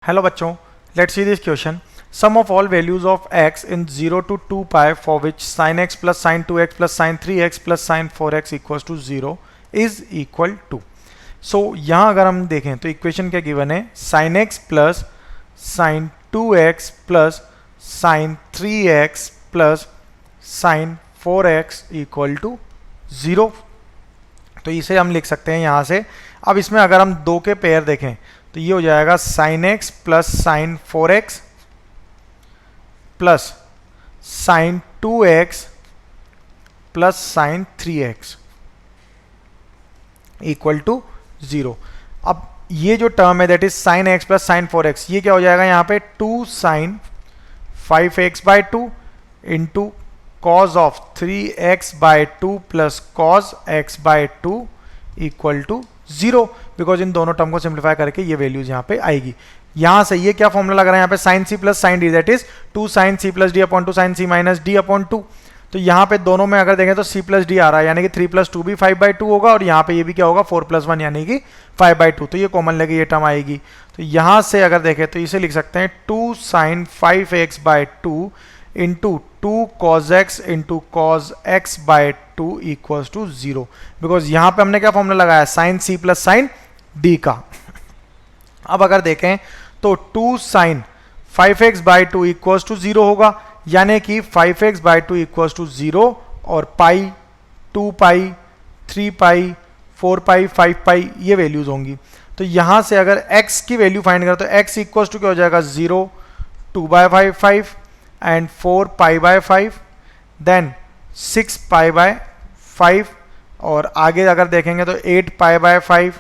Hello बच्चों, let's see this question. Sum of all values of x in 0 to 2 pi for which sin x plus sin 2x plus sin 3x plus sin 4x equals to 0 is equal to. So यहाँ अगर हम देखें तो equation क्या given है, sin x plus sin 2x plus sin 3x plus sin 4x equal to 0. तो इसे हम लिख सकते हैं यहाँ से. अब इसमें अगर हम दो के पेयर देखें तो ये हो जाएगा sin x plus sin 4x plus sin 2x plus sin 3x equal to 0. अब ये जो टर्म है that is sin x plus sin 4x, ये क्या हो जाएगा यहाँ पे 2 sin 5x by 2 into cos of 3x by 2 plus cos x by 2 equal to 0. Because इन दोनों टर्म को सिंप्लीफाई करके ये वैल्यूज यहाँ पे आएगी. यहाँ से ये क्या फॉर्मूला लग रहा है यहाँ पे sin c प्लस sin d that is 2 sin c plus D upon 2 sin c minus D upon 2. तो यहाँ पे दोनों में अगर देखें तो c प्लस डी आ रहा है यानी कि 3 प्लस 2 भी 5 बाई 2 होगा और यहाँ पे ये भी क्या होगा 4 प्लस 1 यानी कि 5 बाई 2. तो ये कॉमन लेके ये टर्म आएगी. तो यहाँ से अगर देखें तो इसे लिख सकते हैं 2 sin 5x by 2 into 2 cos x into cos x by 2 equals to 0. Because यहाँ पे हमने क्या फॉर्मूला लगाया sin c प्लस sin d का. अब अगर देखें तो 2 sin 5x by 2 equals to 0 होगा यानी कि 5x बाई 2 इक्वल्स टू 0 और पाई 2 पाई 3 पाई 4 पाई 5 पाई ये वैल्यूज होंगी. तो यहाँ से अगर x की वैल्यू फाइंड करें तो x इक्वल्स टू क्या हो जाएगा 0 2 by 5 and 4 pi by 5 then 6 pi by 5 और आगे अगर देखेंगे तो 8 पाई बाय 5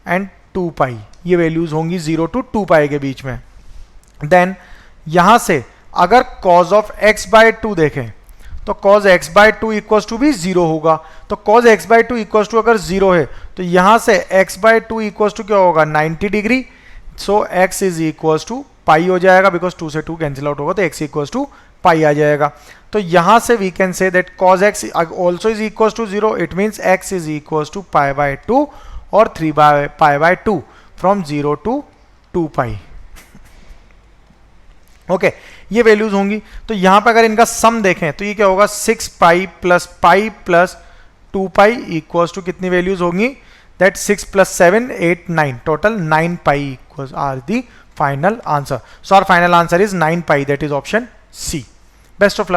एंड 2 पाई ये वैल्यूज होंगी 0 टू 2 पाई के बीच में. देन यहाँ से अगर cos ऑफ x बाय 2 देखें तो cos x by 2 equals to भी 0 होगा. तो cos x by 2 equals to अगर 0 है तो यहाँ से x बाय 2 इक्वल्स टू क्या होगा 90 degree. So x is equals to pi हो जाएगा बिकॉज 2 से 2 कैंसिल आउट होगा तो x इक्वल्स टू पाई आ जाएगा. तो यहाँ से we can say that cos x also is equals to 0. It means x is equals to pi by 2 और 3 pi by 2 from 0 to 2 pi. Okay ये वैल्यूज होंगी. तो यहाँ पर अगर इनका सम देखें तो ये क्या होगा 6 pi plus 2 pi equals to कितनी वैल्यूज होंगी दैट 6 प्लस 7 8 9 total 9 pi equals are the final answer. So our final answer is 9 pi, that is option C. Best of luck.